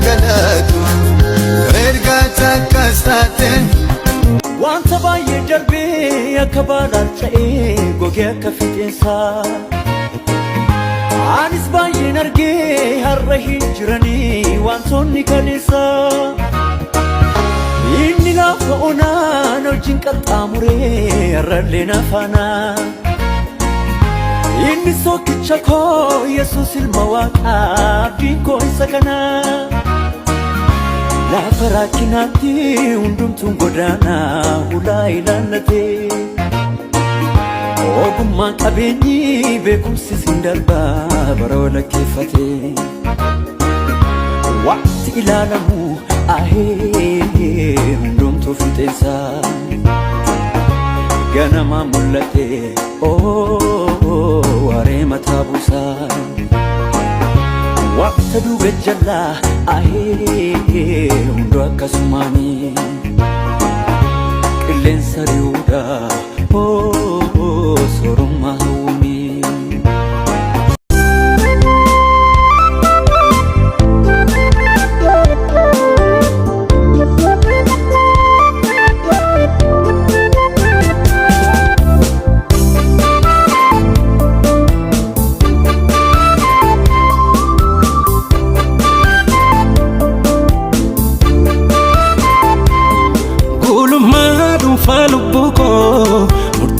galatu erga takastate wanta baay'ee darbee akka baadhaan ta'ee gogee akka fixeensaa anis baay'een argee har'a hin jiranii wantoonni kaleessaa inni gaafa onaan hojiin qaxxaamuree har'allee nafaanaa inni sookicha koo Yesuus ilma Waaqaa abdiin koo isa kanaa lafa rakkinaatti hundumtuun godaanaa ulaa ilaallatee ogummaan qabeenyi beekumsi sin darbaa bara walakkeeffatee waqti ilaalamu ahee hundumtuu fixeensaa ganamaan mul'atee waaree mataa buusaa waqta duuga jallaa ahee hunduu akkasumaanii qilleensa ri'uudhaa soorummaa hawwamii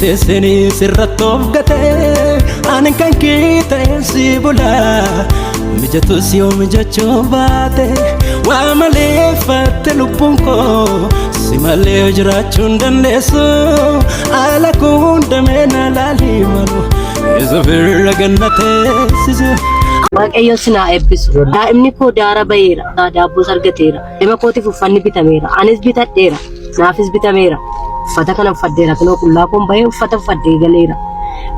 Teseni sirratoof gatee ani kan kiiteen si bulaa mijatus yoo mijachuu baate waa malee fatte lubbuun koo si malee jiraachuu hin dandeessu ala kun damee na laalii malu isa firra gannateessisu. Waaqayyo sinaa eebbisu. Daa'imni koo daara baheera. Daabboos argateera. Dhima kootiif uffanni bitameera. Anis bitadheera. Naafis bitameera. Uffata kana uffadheera. Kunoo qullaa koon bahee uffata uffadhee galeera.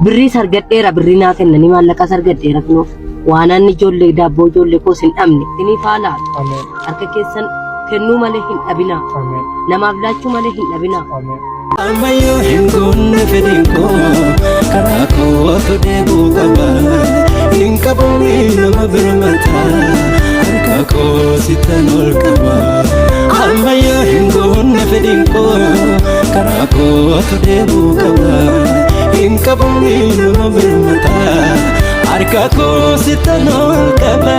Birriis argadheera. Birrii naa kennanii maallaqas argadheera. Kunoo waan ani ijoollee daabboo ijoollee koos hin dhabne. Isiniif haa laatu. Harka keessan kennuu malee hin dhabinaa. Namaaf laachuu malee hin dhabinaa. Ammayyo hin goone fedhiin koo karaa koo otoo deebuu qaba. Hin qabuuni nama birmataa harka koo sitan ol qaba. Ammayyo hin goone fedhiin koo karaa koo otoo deebuu qaba. Hin qabuuni nama birmataa harka koo sitan ol qaba.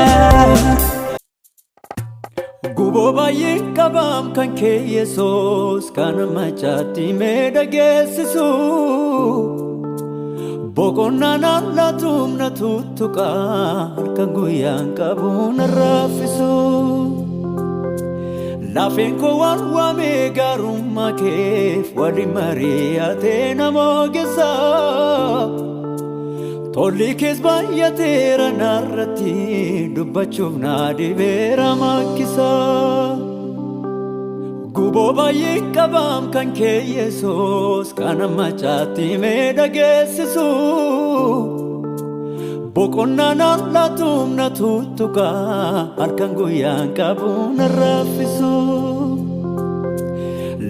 Gubo baay'ee qabaam kan kee Yesuus kana machaatti meedhageessisu boqonnaan allaatuum na tuttuqa harka guyyaan qabuun raffisu lafeen koo waan waamee gaarummaa keef wali mari'atee nama ogeessa tolli kees baay'ateera narratti dubbachuuf na dhibeera makkisa. Gubo baay'ee qabaam kan kee Yesuus kana machaatti meedhageessisu boqonnaan allaatuum na tuttuqa harkaan guyyaan qabuun raffisu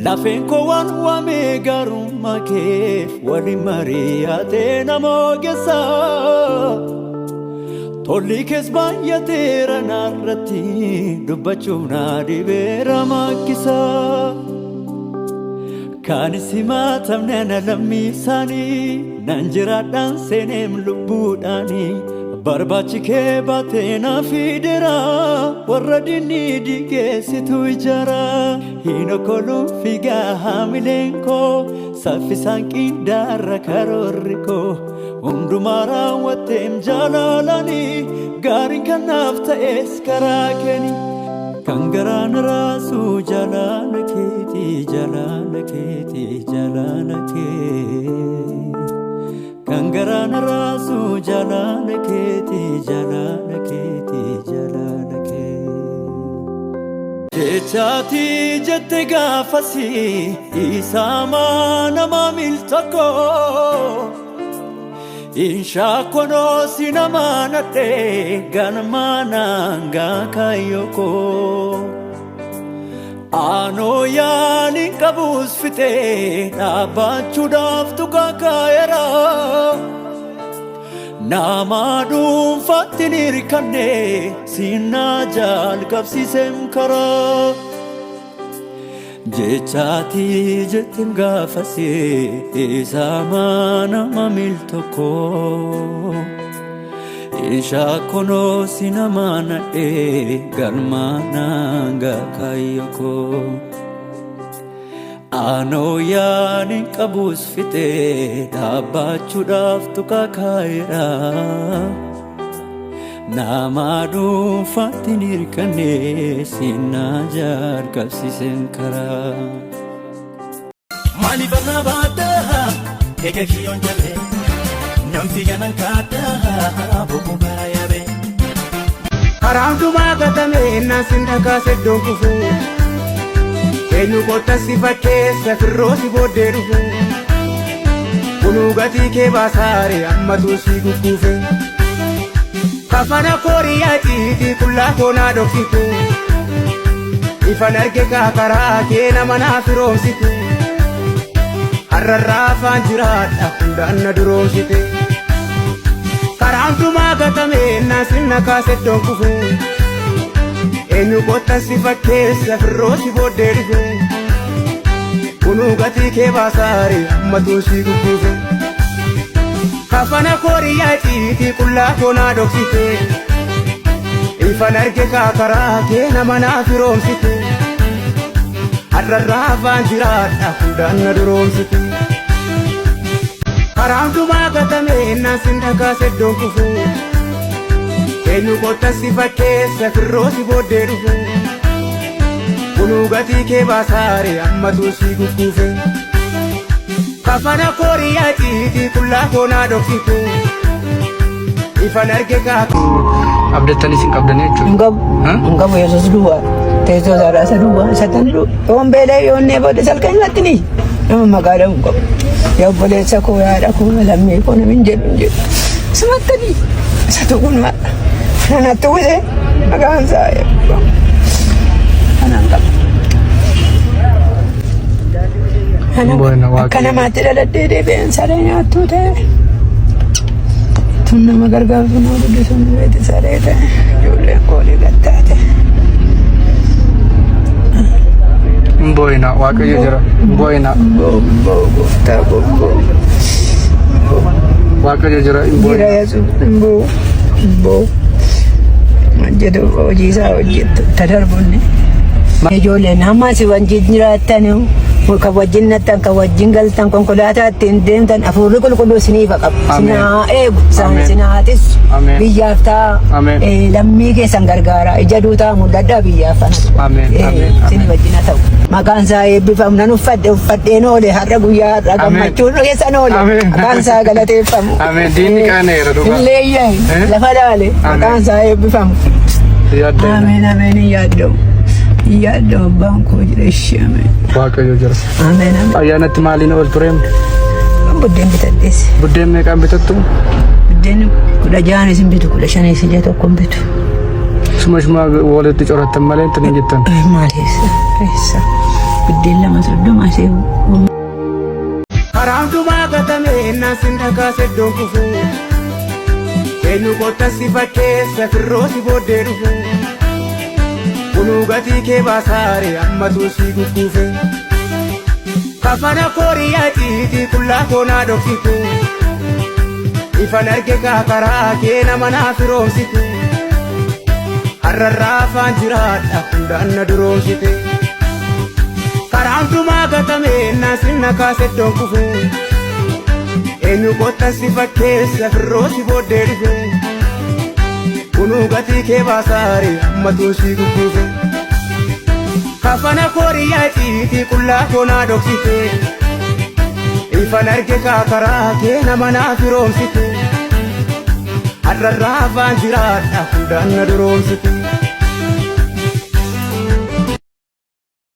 lafeen koo waan waamee gaarummaa keef wali mari'atee nama ogeessa tolli kees baay'ateera narratti dubbachuuf na dhibeera makkisa. Kan simaatamne ana lammiisaanii nan jiraadhaan seeneem lubbuudhaanii barbaachi kee baatee na fideera warra dinni digeessitu ijaara hin okkoluun fiigaa haamileen koo saffisaan qindaarra karoorri koo hundumaa raawwatteem jaalalanii gaariin kanaaf ta'es karaa kenni kan garaan raasu jaalala keeti jaalala keeti jaalala kee kan garaan raasu jaalala keeti jaalala keeti jaalala kee jechaati jette gaafasi isaamaa nama miltokoo Inshakono sinamanate ganmana ngakayoko Ano yani kabus fite nabachu daftu kakayera nama dhuunfaatti ni hirkanne siinaa jalqabsiisem karaa jechaati jettiin gaafasee isaa nama miltoko ishaa kono sinamana galmana gakayoko ano yaani qabus fite dhaabbachuudhaaf tuqa kaayera nama dhuunfaatti ni hirkanne siinaa jalqabsiisem karaa maaliif irraa baadda eega kiyyoon jabe namti ganan kaadda boqoo garaa yabe Karamtumaa gatame naasin dhagaa seddoon kufu eenyu qottasi fakkeessa firroosi booddee dhufu kunuu gatii kee baasaare ammatu si gugguufe kafana kooriyaa tiiti qullaa koonaa dhoksitu ifan arge kaakaraa kee nama naa firoomsitu har'arraa afaan jiraadha hundaan na duroomsite Karamtumaa gatame naasin dhagaa seddoon kufu eenyu qottasi fakkeessa firroosi booddee dhufe kunuu gatii kee baasaare ammatu si gugguufe kafana kooriyaa tiiti qullaa koonaa dhoksite ifan arge kaakaraa kee nama naa firoomsite har'arraa afaan jiraadha hundaan na duroomsite Karamtumaa gatame naasin dhagaa seddoon kufu eenyu qottasi fakkeessa firroosi booddee dhufe kunuu gatii kee baasaare ammatu si gugguufe kafana kooriyaa tiiti qullaa koonaa dhoksite ifan arge kaakaraa abdattanii sin qabdanii jechuudha. Ngabu Yesus dua, teessoo saaraasa dua, satan dua. Yoon beelee yoon neeboodhe salkan lattini. Nama maqaadha ngabu. Yaa obboleessa koo yaadha koo lammii koo namin jedhu. Simattanii satu kun maadha. Nanatti wite maqaan isaa eebba. Kanaan qaba. Akka namaatti dhaladhee deebi'een saree nyaattuu ta'e. Tun nama gargaartu nama guddisu nu beeti saree ta'e. Ijoolleen koolii gattaate. Mboina waaqayyo jira. Mboina. Mboo gooftaa bobboo. Waaqayyo jira. Jira yesu mboo. Jedhu hojii isaa hojjettu tadarbuunne. Ijoolleen hamma si wajjin jiraattan kan wajjin nattan kan wajjin galtan konkolaataa ittiin deemtan hafuurri qulqulluu isiniif qabu. Sinaa eegu sinaatis biyyaaf ta'a lammii keessan gargaara ija duutaa mul'adhaa biyyaaf ana isinii wajjin haa ta'u. Maqaan isaa eebbifamu nan uffadheen oole har'a guyyaa har'a gammachuun keessan oole maqaan isaa galateeffamu. Diinni qaaneera dhugaa. Illeeyyaa lafa laale maqaan isaa eebbifamu. Ameen yaaddamu. Yaaddamu abbaan koo jira ishee ameen. Waaqayyo jira. Ameen. Ayyaanatti maaliin ol tureem? Buddeen bitadhees. Buddeen meeqaan bitattu? Buddeen 16 isin bitu 15 isin tokkoon bitu. Suma walitti corattan malee ittiin jettan. Maaleessa. Buddeen 2 asee. Karamtumaa gatame naasin dhagaa seddoon kufu eenyu qottasi fakkeessa firroosi booddee dhufe kunuu gatii kee baasaare ammatu si gugguufe kafana kooriyaa tiiti qullaa koonaa dhoksite ifan arge kaakaraa kee nama naa firoomsite har'arraa afaan jiraadha hundaan na duroomsite Karamtumaa gatame naasin dhagaa seddoon kufu eenyu qottasi fakkeessa firroosi booddee dhufe kunuu gatii kee baasaare ammatu si gugguufe kafana kooriyaa tiiti qullaa koonaa dhoksite ifan arge kaakaraa kee nama naa firoomsite har'arraa afaan jiraadha hundaan na duroomsite